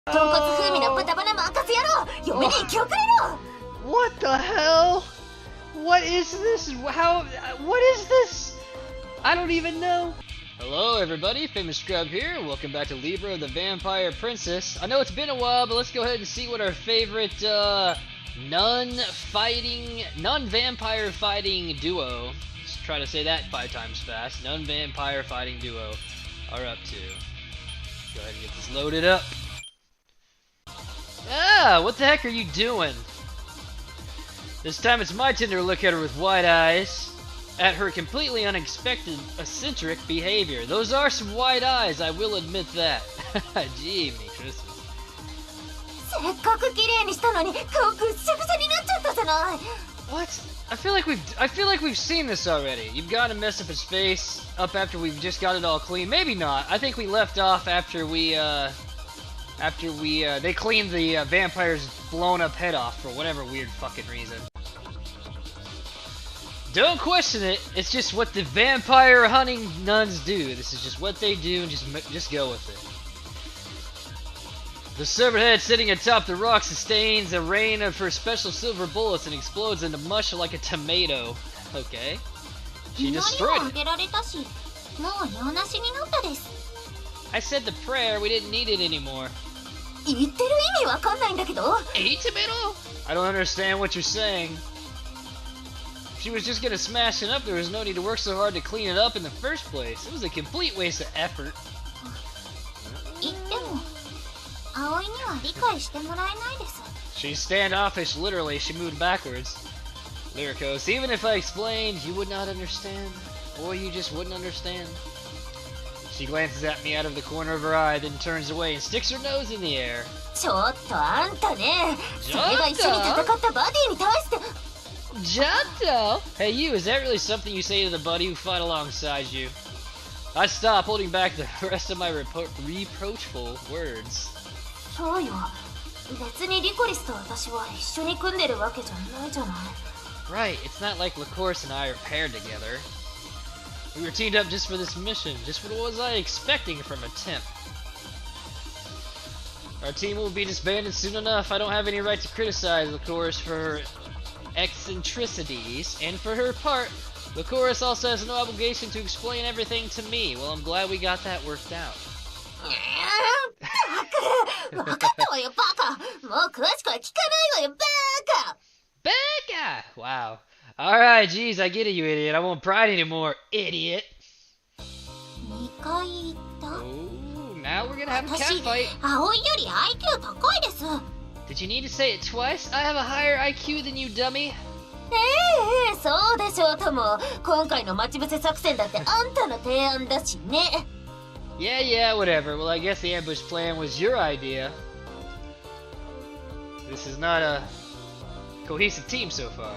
What the hell? What is this? What is this? I don't even know. Hello everybody, Famous Scrub here. Welcome back to Libra, the Vampire Princess. I know it's been a while, but let's go ahead and see what our favorite nun-vampire fighting duo, let's try to say that 5 times fast, nun-vampire fighting duo are up to. Go ahead and get this loaded up. Ah, what the heck are you doing? This time it's my turn to look at her with wide eyes. At her completely unexpected, eccentric behavior. Those are some wide eyes, I will admit that. Gee, me Christmas. What? I feel like we've seen this already. You've got to mess up his face up after we've just got it all clean. Maybe not. I think we left off after they cleaned the vampire's blown up head off for whatever weird fucking reason. Don't question it. It's just what the vampire hunting nuns do. This is just what they do, and just go with it. The severed head sitting atop the rock sustains a rain of her special silver bullets and explodes into mush like a tomato. Okay. She destroyed it. I said the prayer. We didn't need it anymore. I don't understand what you're saying. She was just gonna smash it up. There was no need to work so hard to clean it up in the first place. It was a complete waste of effort. She's standoffish, literally. She moved backwards. Lycoris, even if I explained, you would not understand. Or you just wouldn't understand. She glances at me out of the corner of her eye, then turns away and sticks her nose in the air. Giotto! Hey you, is that really something you say to the buddy who fought alongside you? I stop, holding back the rest of my reproachful words. Right, it's not like Lycoris and I are paired together. We were teamed up just for this mission. Just what was I expecting from a temp? Our team will be disbanded soon enough. I don't have any right to criticize Lycoris for her eccentricities, and for her part, Lycoris also has no obligation to explain everything to me. Well, I'm glad we got that worked out. Baka! Wow. Alright, geez, I get it, you idiot. I won't pride anymore, idiot. Oh, now we're gonna have a cat fight. Did you need to say it twice? I have a higher IQ than you, dummy. Yeah, whatever. Well, I guess the ambush plan was your idea. This is not a cohesive team so far.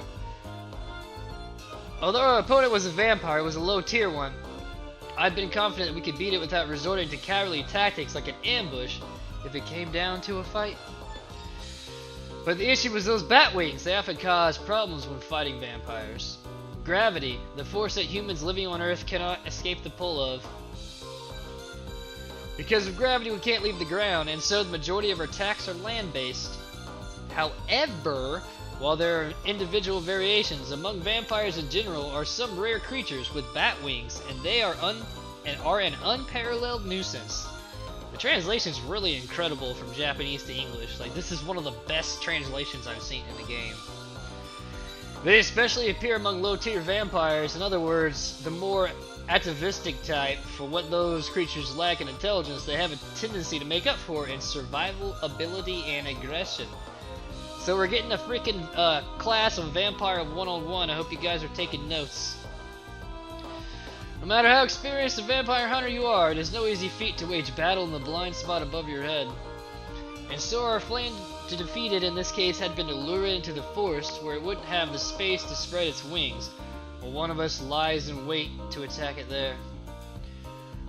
Although our opponent was a vampire, it was a low-tier one. I've been confident we could beat it without resorting to cowardly tactics like an ambush if it came down to a fight. But the issue was those bat wings. They often cause problems when fighting vampires. Gravity, the force that humans living on Earth cannot escape the pull of. Because of gravity, we can't leave the ground, and so the majority of our attacks are land-based. However, while there are individual variations, among vampires in general are some rare creatures with bat wings, and they are an unparalleled nuisance. The translation is really incredible from Japanese to English. Like, this is one of the best translations I've seen in the game. They especially appear among low-tier vampires. In other words, the more atavistic type. For what those creatures lack in intelligence, they have a tendency to make up for in survival ability and aggression. So we're getting a freaking class of Vampire 101. I hope you guys are taking notes. No matter how experienced a vampire hunter you are, it is no easy feat to wage battle in the blind spot above your head. And so our plan to defeat it in this case had been to lure it into the forest where it wouldn't have the space to spread its wings, while one of us lies in wait to attack it there.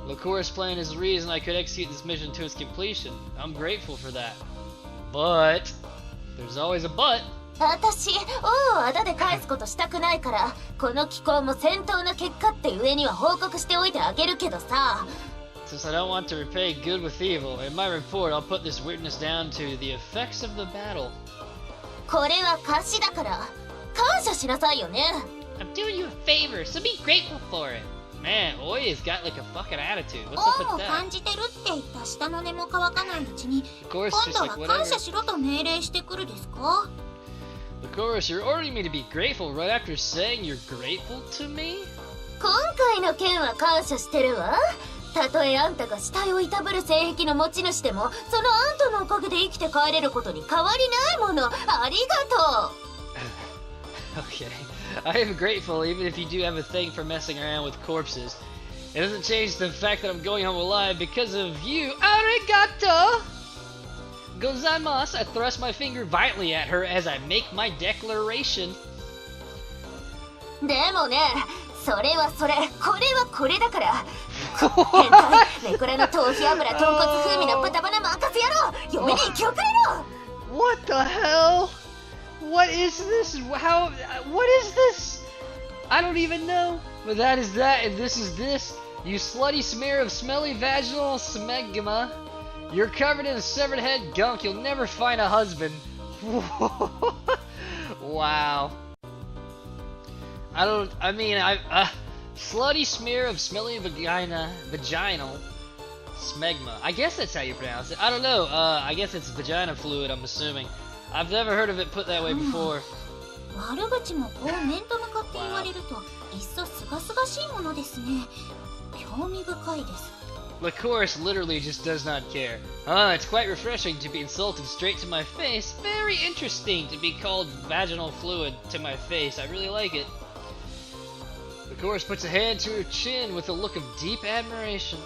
Lycoris' plan is the reason I could execute this mission to its completion. I'm grateful for that. But there's always a but. 私、王をあだで返すことしたくないから、この機構も戦闘の結果って上には報告しておいてあげるけどさ。Since I don't want to repay good with evil, in my report I'll put this weirdness down to the effects of the battle. これは貸しだから感謝しなさいよね。 I'm doing you a favor, so be grateful for it. Man, Oya's got like a fucking attitude. What's up 恩を with 感 that? じてるって言った下の根も乾かないうちに Of course, 今 just 度 like は感 whatever. 謝しろと命令してくるですか？ Lycoris, you're ordering me to be grateful right after saying you're grateful to me? 今回の件は感謝してるわ。たとえあんたが死体をいたぶる性癖の持ち主でも、そのあんたのおかげで生きて帰れることに変わりないもの。ありがとう。 Okay. I am grateful even if you do have a thing for messing around with corpses. It doesn't change the fact that I'm going home alive because of you. Arigato! Gozaimasu. I thrust my finger violently at her as I make my declaration. でもね、それはそれ、これはこれだから。変態、ネクラの頭皮油、豚骨風味の豚バナ任せやろう。嫁に行き遅れろ。 What the hell? What is this? How? What is this? I don't even know. But that is that, and this is this. You slutty smear of smelly vaginal smegma. You're covered in a severed head gunk. You'll never find a husband. Wow. Slutty smear of smelly vaginal smegma. I guess that's how you pronounce it. I don't know. I guess it's vagina fluid, I'm assuming. I've never heard of it put that way before. 悪口もこう面と向かって言われるといっそすがすがしいものですね。興味深いです。 Lycoris literally just does not care. It's quite refreshing to be insulted straight to my face. Very interesting to be called vaginal fluid to my face. I really like it. Lycoris puts a hand to her chin with a look of deep admiration.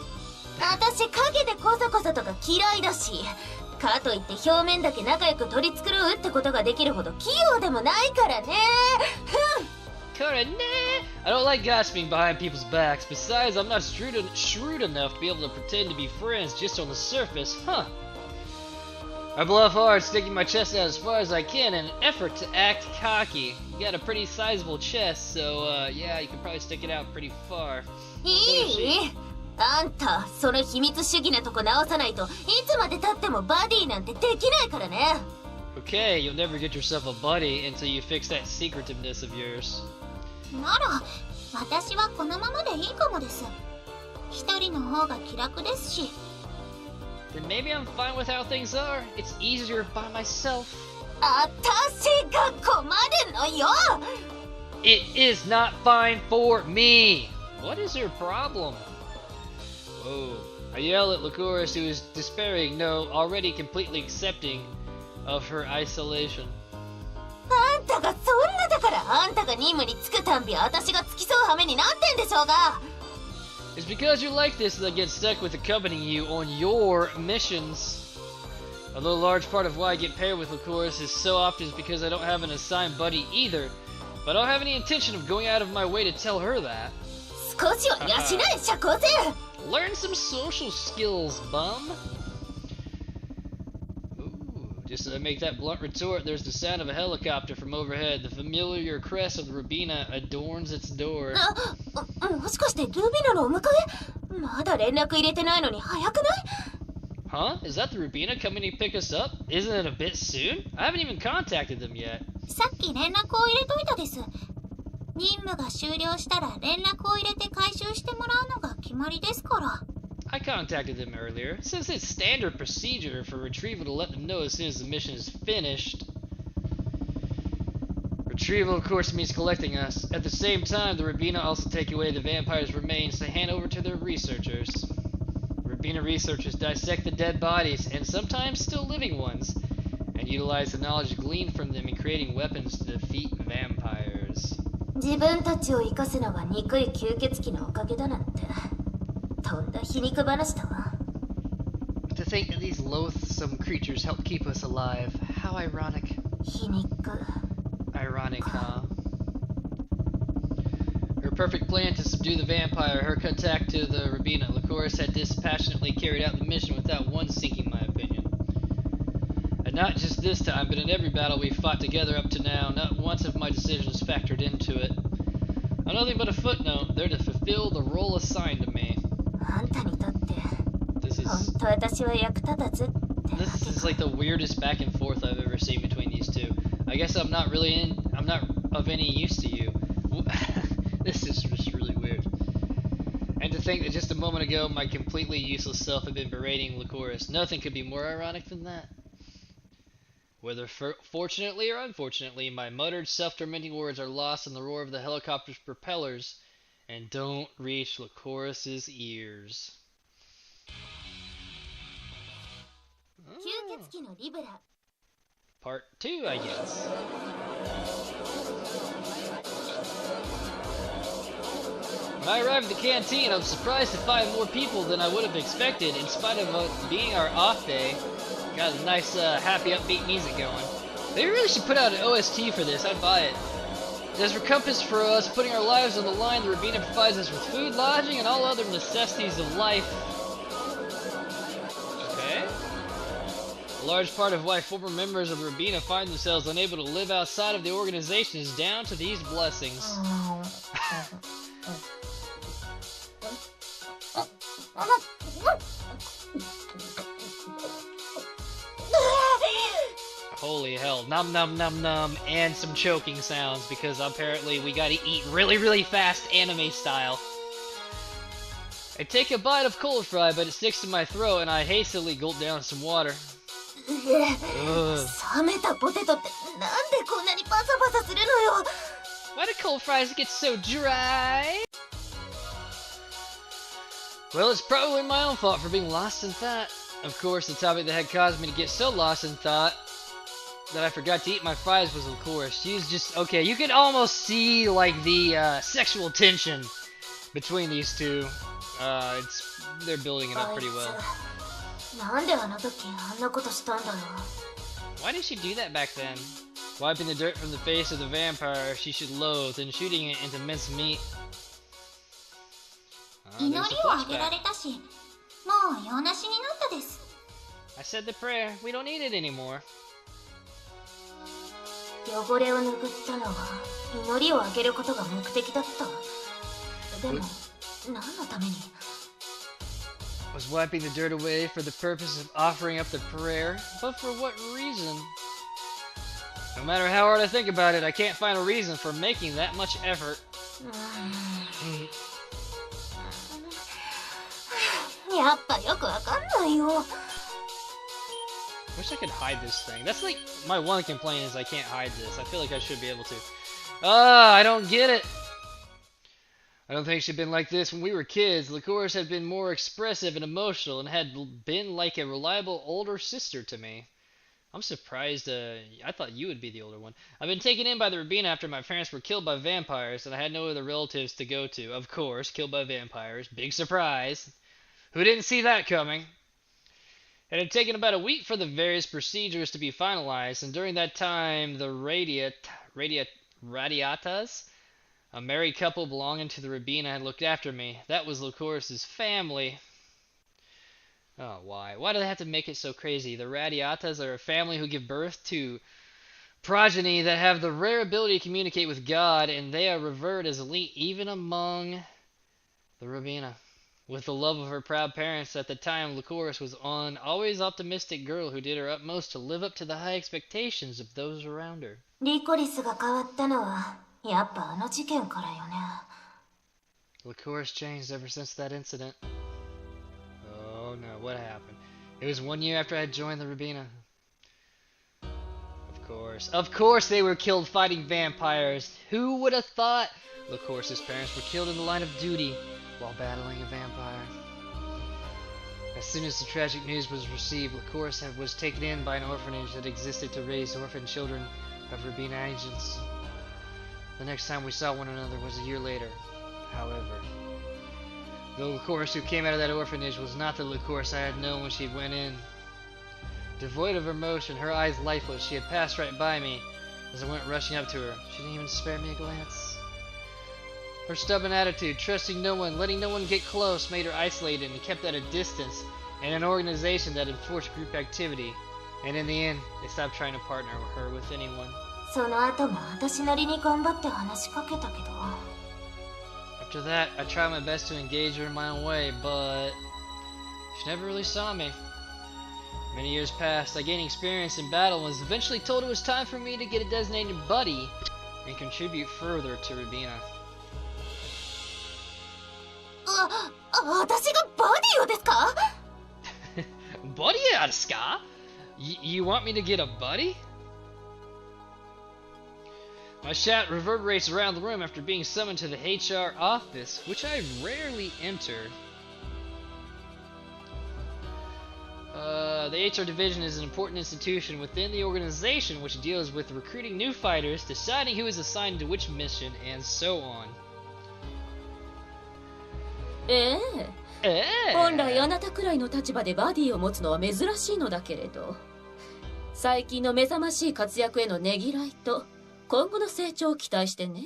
私影でコソコソとか嫌いだし、かといって表面だけ仲良く取り繕うってことができるほど器用でもないからね。I don't like gossiping behind people's backs. Besides, I'm not shrewd enough to be able to pretend to be friends just on the surface. Huh. I bluff hard, sticking my chest out as far as I can in an effort to act cocky. You got a pretty sizable chest, so yeah, you can probably stick it out pretty far. いい？あんた、その秘密主義なとこ直さないといつまで経ってもバディなんてできないからね。 Okay, you'll never get yourself a buddy until you fix that secretiveness of yours. なら、私はこのままでいいかもです。一人の方が気楽ですし。 Then maybe I'm fine with how things are. It's easier by myself. 私が困るのよ。 It is not fine for me. What is your problem? Whoa. I yell at Lycoris, who is despairing, no, already completely accepting of her isolation. あんたがそんなだから、あんたが任務に就くたんび私が付き添う羽目になってんでしょうが。 It's because you're like this that I get stuck with accompanying you on your missions. Although a large part of why I get paired with Lycoris is so often is because I don't have an assigned buddy either. But I don't have any intention of going out of my way to tell her that. 少しは養え、社交性。 Learn some social skills, bum. Just as I make that blunt retort, there's the sound of a helicopter from overhead. The familiar crest of the Rubina adorns its door. もしかしてルビナのお迎え？まだ連絡入れてないのに早くない？ Huh? Is that the Rubina coming to pick us up? Isn't it a bit soon? I haven't even contacted them yet. さっき連絡を入れといたです。任務が終了したら連絡を入れて回収してもらうのが決まりですから。 I contacted them earlier, since it's standard procedure for retrieval to let them know as soon as the mission is finished. Retrieval, of course, means collecting us. At the same time, the Rubina also take away the vampire's remains to hand over to their researchers. Rubina researchers dissect the dead bodies, and sometimes still living ones, and utilize the knowledge gleaned from them in creating weapons to defeat vampires. 自分たちを生かすのは憎い吸血鬼のおかげだなんて。とんだ皮肉話だわ。 To think that these loathsome creatures help keep us alive. How ironic. 皮肉。 Ironic, huh? Her perfect plan to subdue the vampire, her contact to the Rubina. Lycoris had dispassionately carried out the mission without once seeking my opinion. And not just this time, but in every battle we've fought together up to now, not once have my decisions factored into it. I'm nothing but a footnote, there to fulfill the role assigned to me. あんたにとって This 本 is 当私は役立たずってわ this け is か。 like the weirdest back and forth I've ever seen between these two. I guess I'm not of any use to you. This is just really weird. And to think that just a moment ago my completely useless self had been berating Lycoris. Nothing could be more ironic than that. Whether fortunately or unfortunately, my muttered self-tormenting words are lost in the roar of the helicopter's propellers and don't reach Lycoris's ears. 吸血鬼のリブラ。 Part 2, I guess. When I arrived at the canteen, I was surprised to find more people than I would have expected, in spite of being our off day. Got a nice, happy, upbeat music going. They really should put out an OST for this. I'd buy it. As recompense for us putting our lives on the line, the Rabina provides us with food, lodging, and all other necessities of life. Okay. A large part of why former members of the Rabina find themselves unable to live outside of the organization is down to these blessings. Holy hell, nom nom nom nom, and some choking sounds, because apparently we gotta eat really, really fast anime style. I take a bite of cold fry, but it sticks to my throat, and I hastily gulp down some water. 冷めたポテトってなんでこんなにパサパサするのよ。 Why do cold fries get so dry? Well, it's probably my own fault for being lost in thought. Of course, the topic that had caused me to get so lost in thought that I forgot to eat my fries was Lycoris. She's just, okay, you can almost see, like, the sexual tension between these two. They're building it up pretty well. なんであの時あんなことしたんだろう。 Why did she do that back then? Wiping the dirt from the face of the vampire she should loathe and shooting it into minced meat. 祈り There's を a あげら flashback. れたし、もう用なしになったです。 I said the prayer. We don't need it anymore. 汚れを拭ったのは祈りをあげることが目的だった。でも、何のために？ Was wiping the dirt away for the purpose of offering up the prayer, but for what reason? No matter how hard I think about it, I can't find a reason for making that much effort. やっぱよくわかんないよ。 Wish I could hide this thing. That's like my one complaint is I can't hide this. I feel like I should be able to. I don't get it. I don't think she'd been like this when we were kids. Lycoris had been more expressive and emotional and had been like a reliable older sister to me. I'm surprised, I thought you would be the older one. I've been taken in by the Rabina after my parents were killed by vampires and I had no other relatives to go to. Of course, killed by vampires. Big surprise. Who didn't see that coming? It had taken about a week for the various procedures to be finalized, and during that time, the Radiatas, a married couple belonging to the Rabina, had looked after me. That was Lycoris' family. Oh, why? Why do they have to make it so crazy? The Radiatas are a family who give birth to progeny that have the rare ability to communicate with God, and they are revered as elite even among the Rabina. With the love of her proud parents, at the time, Lycoris was an always optimistic girl who did her utmost to live up to the high expectations of those around her. リコリスが変わったのはやっぱあの事件からよね。 Lycoris changed ever since that incident. Oh no, what happened? It was 1 year after I had joined the Rabina. Of course they were killed fighting vampires. Who would have thought? Lycoris' parents were killed in the line of duty while battling a vampire. As soon as the tragic news was received, Lycoris was taken in by an orphanage that existed to raise orphan children of Rabina agents. The next time we saw one another was a year later, however. The Lycoris who came out of that orphanage was not the Lycoris I had known when she went in. Devoid of emotion, her eyes lifeless, she had passed right by me as I went rushing up to her. She didn't even spare me a glance. Her stubborn attitude, trusting no one, letting no one get close, made her isolated and kept at a distance in an organization that enforced group activity. And in the end, they stopped trying to partner her with anyone. その後も私なりに頑張って話しかけたけど。I've After that, I tried my best to engage her in my own way, but she never really saw me. Many years passed, I gained experience in battle and was eventually told it was time for me to get a designated buddy and contribute further to Rubina. 私がバディをですか？ Buddy deska? You want me to get a buddy? My shout reverberates around the room after being summoned to the HR office, which I rarely enter. The HR division is an important institution within the organization which deals with recruiting new fighters, deciding who is assigned to which mission, and so on. 本来あなたくらいの立場でバディを持つのは珍しいのだけれど、最近の目覚ましい活躍へのねぎらいと今後の成長を期待してね。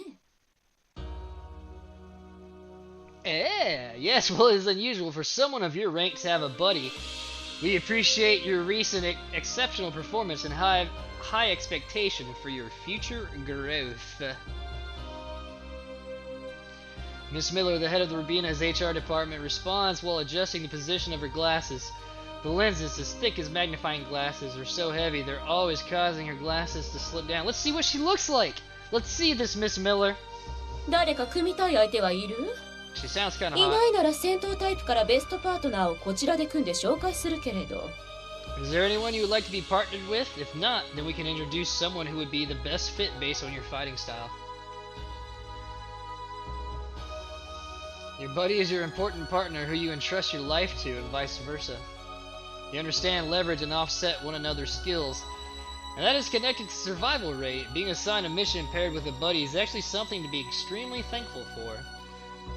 Yes, well, it's unusual for someone of your rank to have a buddy. We appreciate your recent exceptional performance and high expectation for your future growth. Miss Miller, the head of the Rubina's HR department, responds while adjusting the position of her glasses. The lenses, as thick as magnifying glasses, are so heavy they're always causing her glasses to slip down. Let's see what she looks like. Let's see this, Miss Miller. 誰か組みたい相手はいる？ She sounds kind of い hot. ないなら戦闘タイプからベストパートナーをこちらで組んで紹介するけれど。 Is there anyone you would like to be partnered with? If not, then we can introduce someone who would be the best fit based on your fighting style. Your buddy is your important partner who you entrust your life to, and vice versa. You understand, leverage, and offset one another's skills, and that is connected to survival rate. Being assigned a mission paired with a buddy is actually something to be extremely thankful for.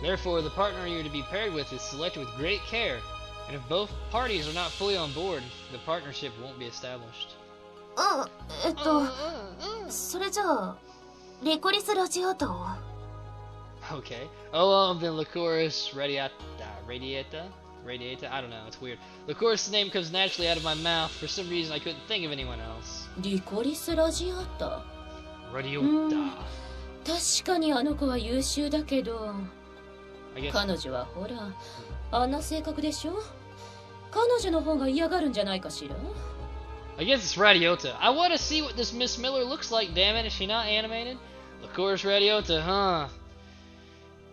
Therefore, the partner you are to be paired with is selected with great care, and if both parties are not fully on board, the partnership won't be established. それじゃあ、リコリスラジアータを。 Okay. Oh, then Lycoris Radiata? I don't know, it's weird. Lycoris' name comes naturally out of my mouth. For some reason, I couldn't think of anyone else. リコリスラジアータ。Radiota. 確かにあの子は優秀だけど、彼女はほら、あんな性格でしょ？彼女の方が嫌がるんじゃないかしら？ I guess it's Radiota. I want to see what this Miss Miller looks like, damn it. Is she not animated? Lycoris Radiota, huh?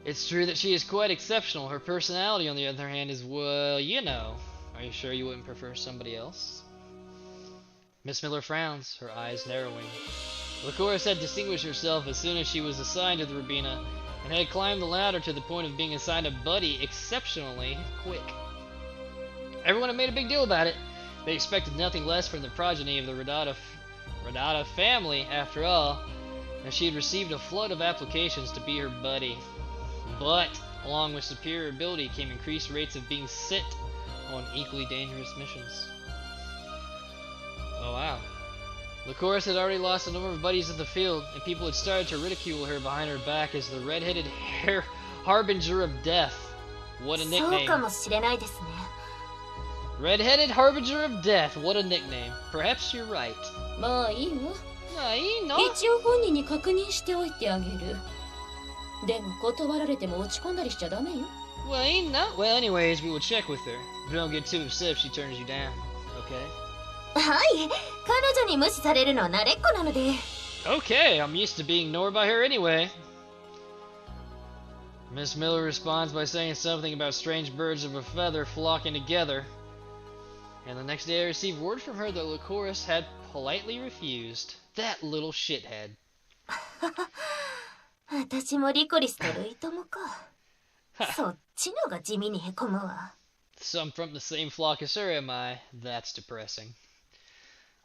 It's true that she is quite exceptional. Her personality, on the other hand, is, well, you know. Are you sure you wouldn't prefer somebody else? Miss Miller frowns, her eyes narrowing. Lycoris had distinguished herself as soon as she was assigned to the Rubina, and had climbed the ladder to the point of being assigned a buddy exceptionally quick. Everyone had made a big deal about it. They expected nothing less from the progeny of the Radata family, after all, and she had received a flood of applications to be her buddy. But, along with superior ability came increased rates of being sent on equally dangerous missions. Oh wow. Lycoris had already lost a number of buddies in the field, and people had started to ridicule her behind her back as the red-headed harbinger of death. What a nickname. そうかもしれないですね。 Red-headed harbinger of death. What a nickname. Perhaps you're right. まあいいわ。あ、いいの？一応本人に確認しておいてあげる。でも断られても落ち込んだりしちゃダメよ。 Well, ain't not. Well, anyways, we will check with her. But don't get too upset if she turns you down. Okay? はい、彼女に無視されるのは慣れっこなので。 Okay, I'm used to being ignored by her anyway. Miss Miller responds by saying something about strange birds of a feather flocking together. And the next day I received word from her that Lycoris had politely refused. That little shithead. 私もリコリスと類友か。そっちのが地味にへこむわ。So I'm from the same flock as her, am I? That's depressing.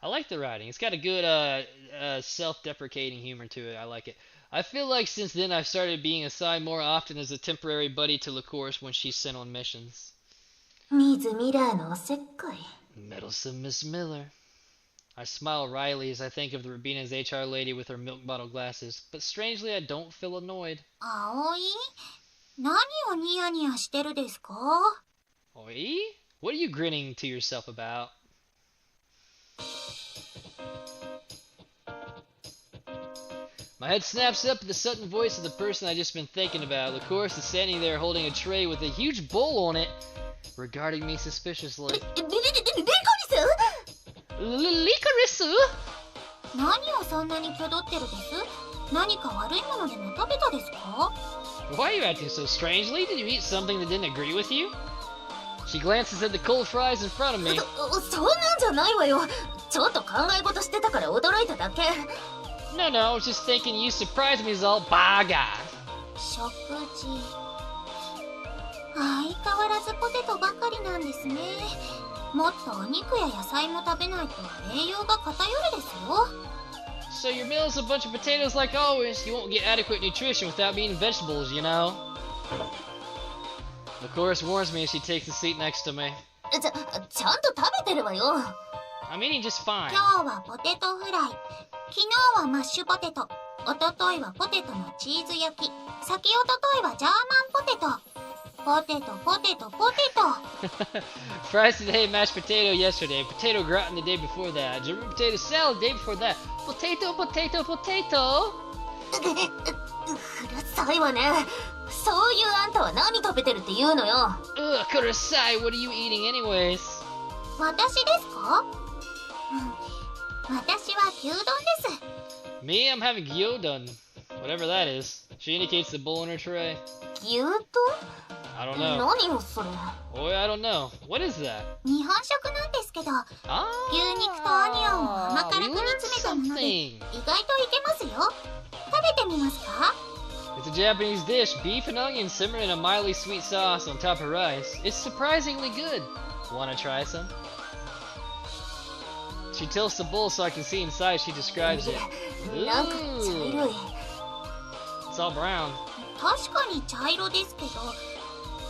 I like the writing. It's got a good self-deprecating humor to it. I like it. I feel like since then I've started being assigned more often as a temporary buddy to Lycoris when she's sent on missions. ミズ・ミラーのおせっかい。 Meddlesome Miss Miller. I smile wryly as I think of the Rubina's HR lady with her milk bottle glasses, but strangely I don't feel annoyed. 葵？何をニヤニヤしてるですか？ Oi? What are you grinning to yourself about? My head snaps up at the sudden voice of the person I just been thinking about. Lycoris is standing there holding a tray with a huge bowl on it, regarding me suspiciously. Lycoris? 何をそんなに挙動ってるです？何か悪いものでも食べたですか？ Why are you acting so strangely? Did you eat something that didn't agree with you? She glances at the cold fries in front of me. そんなんじゃないわよ。ちょっと考え事してたから驚いただけ。No, I was just thinking you surprised me is all baga. 食事。相変わらずポテトばかりなんですね。もっとお肉や野菜も食べないと栄養が偏るですよ。So your meal is a bunch of potatoes like always. You won't get adequate nutrition without eating vegetables, you know. Lycoris warns me as she takes the seat next to me. ちゃんと食べてるわよ。I'm eating just fine. 今日はポテトフライ。昨日はマッシュポテト。一昨日はポテトのチーズ焼き。先一昨日はジャーマンポテト。ポテト、ポテト、ポテト。 Fries today, mashed potato yesterday, potato gratin the day before that, German potato salad the day before that, potato. うるさいわね。そういうあんたは何食べてるって言うのよ。Ugh, kurosai, what are you eating anyways? 私ですか？私は牛丼です。 Me, I'm having gyudon. Whatever that is. She indicates the bowl in her tray. 牛丼？ I don't know. 何よそれ。 Boy, I don't know. What is that? 日本食なんですけど、 Ah, 牛肉とオニオンを甘辛く we 煮 learned 詰めたもので、意 something. 外といけますよ。食べてみますか？ It's a Japanese dish, beef and onions simmered in a mildly sweet sauce on top of rice. It's surprisingly good. Wanna try some? She tilts the bowl so I can see inside. She describes it. なんか茶色い。 It's all brown. 確かに茶色ですけど、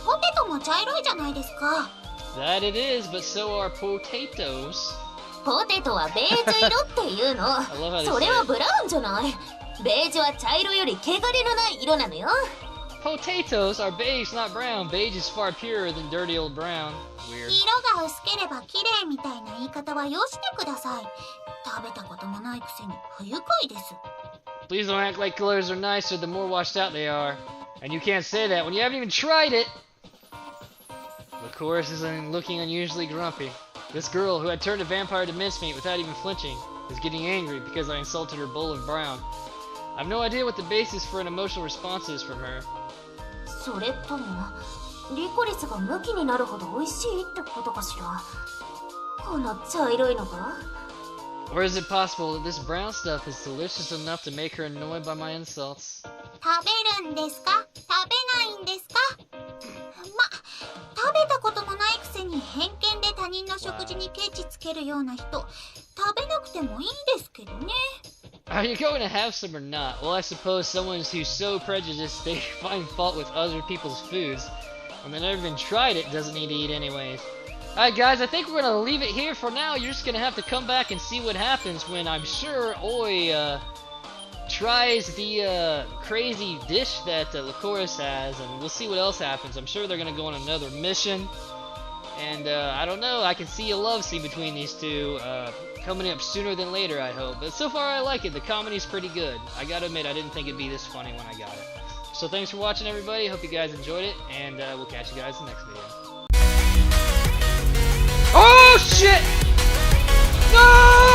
ポテトも茶色いじゃないですか。 That it is, but so are potatoes. ポテトはベージュ色っていうの。 I love how they それ say は it. ブラウンじゃない。ベージュは茶色より汚れのない色なのよ。 Potatoes are beige, not brown. Beige is far purer than dirty old brown. Weird. 色が薄ければ綺麗みたいな言い方はよしてください。食べたこともないくせに不愉快です。 Please don't act like colors are nicer the more washed out they are. And you can't say that when you haven't even tried it. Lycoris is looking unusually grumpy. This girl, who had turned a vampire to mincemeat without even flinching, is getting angry because I insulted her bowl of brown. I have no idea what the basis for an emotional response is from her. それともリコリスがムキになるほど美味しいってことかしら。この茶色いのが。 Or is it possible that this brown stuff is delicious enough to make her annoyed by my insults? 食べるんですか？食べないんですか？食べたこともないくせに偏見で他人の食事にケチつけるような人、食べなくてもいいですけどね。 Are you going to have some or not? Well, I suppose someone who's so prejudiced they find fault with other people's foods when they never even tried it doesn't need to eat anyways. Alright guys, I think we're going to leave it here for now. You're just going to have to come back and see what happens when I'm sure Oi tries the crazy dish that Lycoris has, and we'll see what else happens. I'm sure they're going to go on another mission, and I don't know, I can see a love scene between these two coming up sooner than later, I hope. But so far I like it. The comedy's pretty good. I gotta admit, I didn't think it'd be this funny when I got it. So thanks for watching, everybody. Hope you guys enjoyed it, and we'll catch you guys in the next video. Oh shit! No!